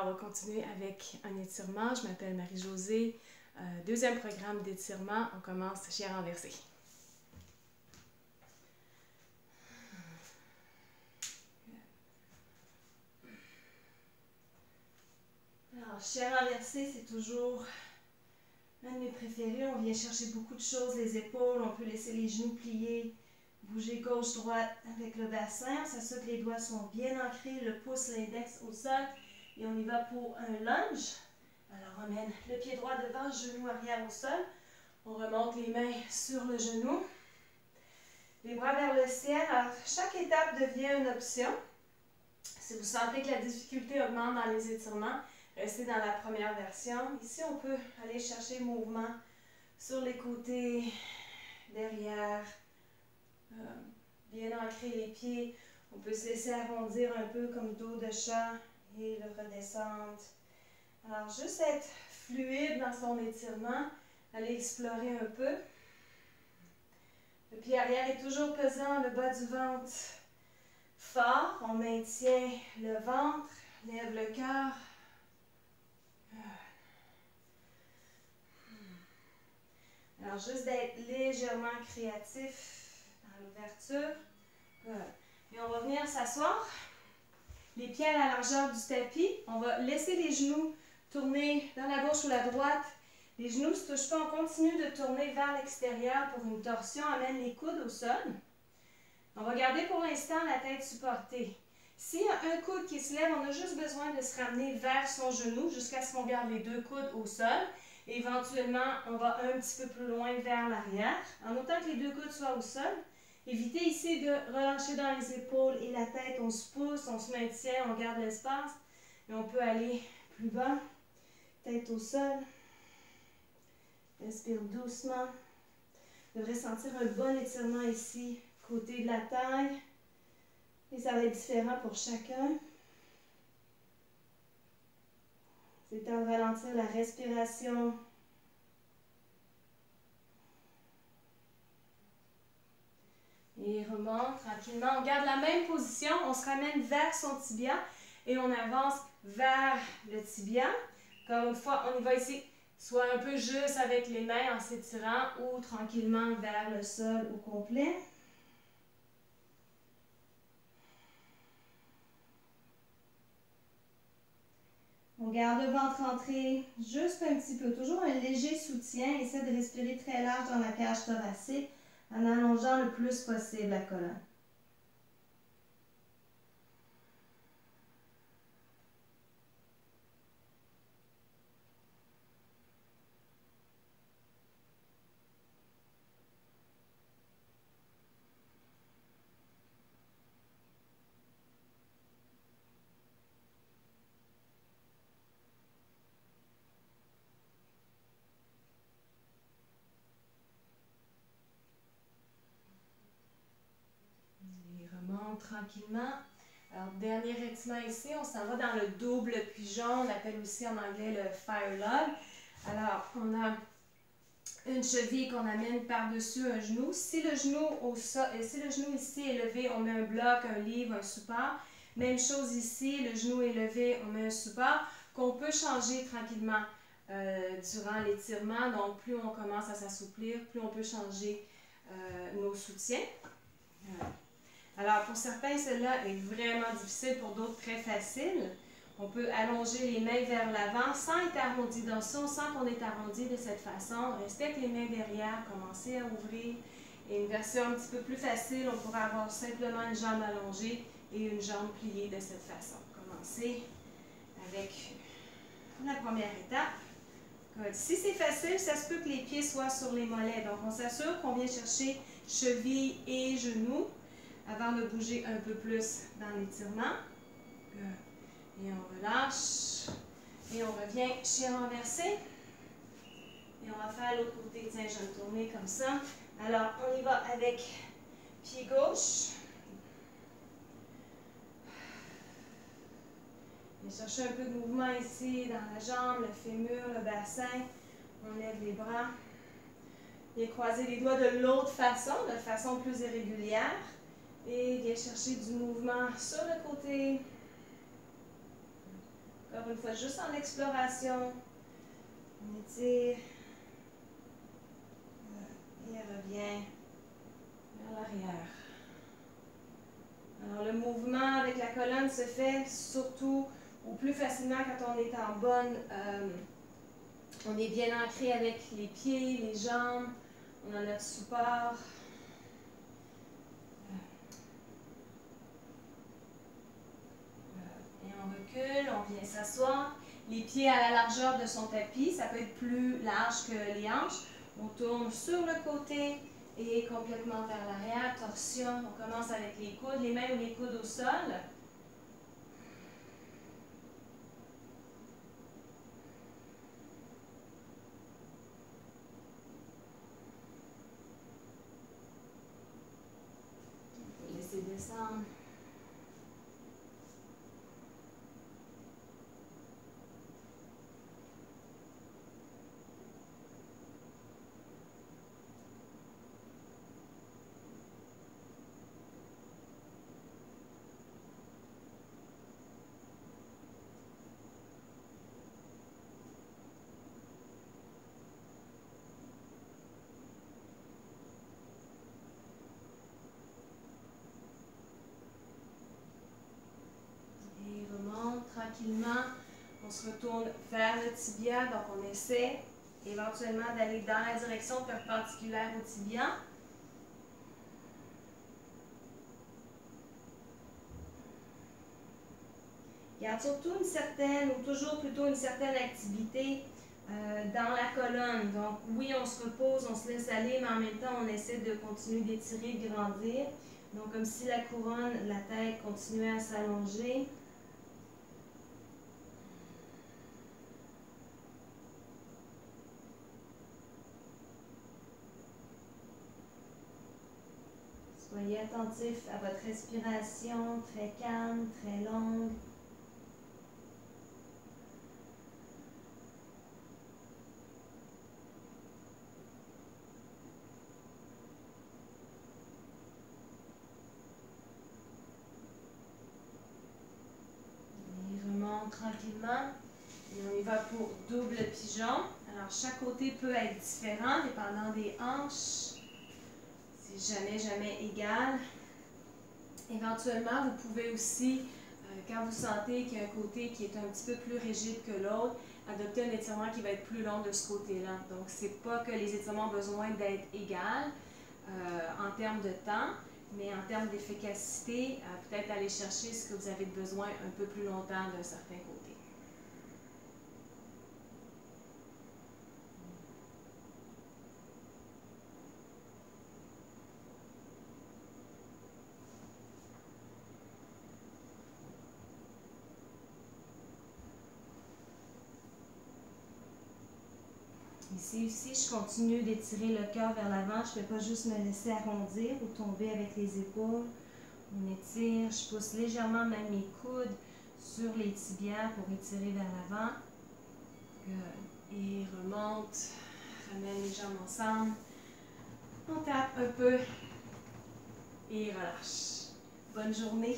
Alors, on va continuer avec un étirement. Je m'appelle Marie-Josée. Deuxième programme d'étirement. On commence chien renversé. Alors, chien renversé, c'est toujours un de mes préférés. On vient chercher beaucoup de choses, les épaules. On peut laisser les genoux pliés, bouger gauche-droite avec le bassin. On s'assure que les doigts sont bien ancrés, le pouce, l'index au sol. Et on y va pour un lunge. Alors, on mène le pied droit devant, genou arrière au sol. On remonte les mains sur le genou. Les bras vers le ciel. Alors, chaque étape devient une option. Si vous sentez que la difficulté augmente dans les étirements, restez dans la première version. Ici, on peut aller chercher mouvement sur les côtés, derrière, bien ancrer les pieds. On peut se laisser arrondir un peu comme dos de chat et le redescendre. Alors, juste être fluide dans son étirement, aller explorer un peu. Le pied arrière est toujours pesant, le bas du ventre fort. On maintient le ventre, lève le cœur. Alors, juste d'être légèrement créatif dans l'ouverture. Et on va venir s'asseoir. Les pieds à la largeur du tapis. On va laisser les genoux tourner dans la gauche ou la droite. Les genoux ne se touchent pas. On continue de tourner vers l'extérieur pour une torsion. Amène les coudes au sol. On va garder pour l'instant la tête supportée. S'il y a un coude qui se lève, on a juste besoin de se ramener vers son genou jusqu'à ce qu'on garde les deux coudes au sol. Et éventuellement, on va un petit peu plus loin vers l'arrière, en autant que les deux coudes soient au sol. Évitez ici de relâcher dans les épaules et la tête. On se pousse, on se maintient, on garde l'espace. Mais on peut aller plus bas, tête au sol. Respire doucement. Vous devrez sentir un bon étirement ici, côté de la taille. Et ça va être différent pour chacun. C'est le temps de ralentir la respiration. Et remonte tranquillement. On garde la même position. On se ramène vers son tibia et on avance vers le tibia. Encore une fois, on y va ici. Soit un peu juste avec les mains en s'étirant ou tranquillement vers le sol au complet. On garde le ventre entré juste un petit peu. Toujours un léger soutien. Essaie de respirer très large dans la cage thoracique en allongeant le plus possible la colonne. Tranquillement. Alors, dernier étirement ici, on s'en va dans le double pigeon, on l'appelle aussi en anglais le fire log. Alors, on a une cheville qu'on amène par-dessus un genou. Si le genou ici est levé, on met un bloc, un livre, un support. Même chose ici, le genou est levé, on met un support qu'on peut changer tranquillement durant l'étirement. Donc, plus on commence à s'assouplir, plus on peut changer nos soutiens. Alors, pour certains, cela est vraiment difficile, pour d'autres, très facile. On peut allonger les mains vers l'avant sans être arrondi. Donc, si on sent qu'on est arrondi de cette façon, restez avec les mains derrière, commencez à ouvrir. Et une version un petit peu plus facile, on pourrait avoir simplement une jambe allongée et une jambe pliée de cette façon. Commencez avec la première étape. Si c'est facile, ça se peut que les pieds soient sur les mollets. Donc, on s'assure qu'on vient chercher cheville et genoux avant de bouger un peu plus dans l'étirement. Et on relâche. Et on revient chien renversé. Et on va faire l'autre côté. Tiens, je vais me tourner comme ça. Alors, on y va avec pied gauche. Et chercher un peu de mouvement ici dans la jambe, le fémur, le bassin. On lève les bras. Et croiser les doigts de l'autre façon, de façon plus irrégulière. Et viens chercher du mouvement sur le côté. Encore une fois, juste en exploration. On étire. Et revient vers l'arrière. Alors, le mouvement avec la colonne se fait surtout ou plus facilement quand on est en bonne. On est bien ancré avec les pieds, les jambes. On a notre support. Et on recule, on vient s'asseoir. Les pieds à la largeur de son tapis, ça peut être plus large que les hanches. On tourne sur le côté et complètement vers l'arrière, torsion. On commence avec les coudes, les mains ou les coudes au sol. On peut laisser descendre. Tranquillement, on se retourne vers le tibia, donc on essaie éventuellement d'aller dans la direction perpendiculaire au tibia. Garde surtout une certaine, ou toujours plutôt une certaine activité dans la colonne. Donc oui, on se repose, on se laisse aller, mais en même temps, on essaie de continuer d'étirer, de grandir. Donc comme si la couronne, la tête continuait à s'allonger. Soyez attentif à votre respiration, très calme, très longue. Et remonte tranquillement. Et on y va pour double pigeon. Alors chaque côté peut être différent dépendant des hanches. C'est jamais égal. Éventuellement, vous pouvez aussi, quand vous sentez qu'il y a un côté qui est un petit peu plus rigide que l'autre, adopter un étirement qui va être plus long de ce côté-là. Donc, c'est pas que les étirements ont besoin d'être égaux en termes de temps, mais en termes d'efficacité, peut-être aller chercher ce que vous avez besoin un peu plus longtemps d'un certain côté. Ici aussi, je continue d'étirer le cœur vers l'avant. Je ne fais pas juste me laisser arrondir ou tomber avec les épaules. On étire, je pousse légèrement même mes coudes sur les tibias pour étirer vers l'avant. Et remonte, ramène les jambes ensemble. On tape un peu et relâche. Bonne journée.